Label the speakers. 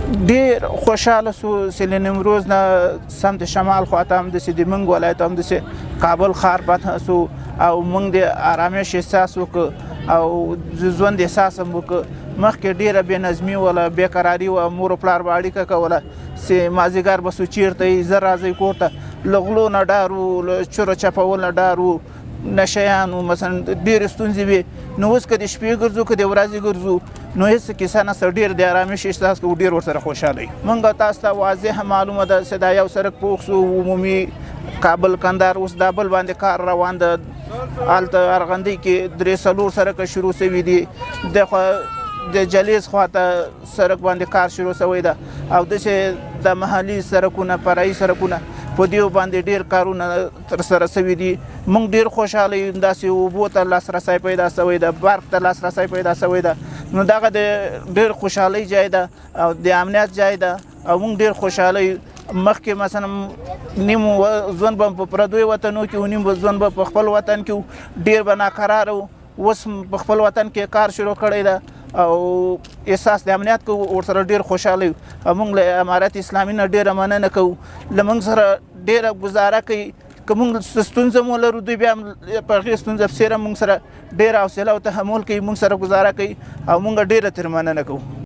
Speaker 1: ډېر خوشحاله سو چې له نیمروز نه سمت شمال خواته همداسې د موږ ولایت همداسې کابل ښار فتح سو او موږ د ارامش احساس وکړو او د ژوند احساس هم وکړو. مخکې ډېره بېنظمي وله بېقراري وه، مور و پلار به اړیکه کوله چې مازدیګر به سو چېرته یې زر راځئ کور ته. له غلو نه ډار وو، له چوره چپول نه ډار وو، نشیان وو مثلا ډېرې ستونزې وې. نو اوس که د شپې ګرځو که د ورځې ګرځو نو هېڅ کیسه نشته، ډېر د ارامش احساس کوو، ډېر ورسره خوشحاله یو. موږ تاسو ته واضح معلومه ده چې دا یو سړک پوخ سو عمومي کابل کندهار اوس دا بل باندې کار روان ده. هلته ارغندۍ کې 3-4 سړکه شروع سوي دي، د جلیز خواته سړک باندې کار شروع سوی ده او داسې د محلي سړکونه فرعي سړکونه په دیو باندې ډېر کارونه ترسره سوي دي. موږ ډېر خوشحاله یو، داسې اوبو ته لاسرسی پیدا سوی ده، برق ته لاسرسی پیدا سوی ده. نو دغه د ډېر خوشحالۍ ځای ده او د امنیت ځای ده او موږ ډېر خوشحاله یو. مخکې مثلا نیم ژوند به په پردیو وطنو کې و، نیم ژوند به په خپل وطن کې و، ډېر به ناقراره و. اوس په خپل وطن کې کار شروع کړی ده او احساس د امنیت کوو، ورسره ډېر خوشحاله یو. موږ له امارت اسلامي نه ډېره مننه کوو، له موږ سره ډېره ګزاره کوي. که موږ ستونزه مو لرو دوی بیا هم په هغې ستونزه پسې موږ سره ډېره حوصله او تحمل کوي، موږ سره ګزاره کوي او موږ ډېره ترې مننه کوو.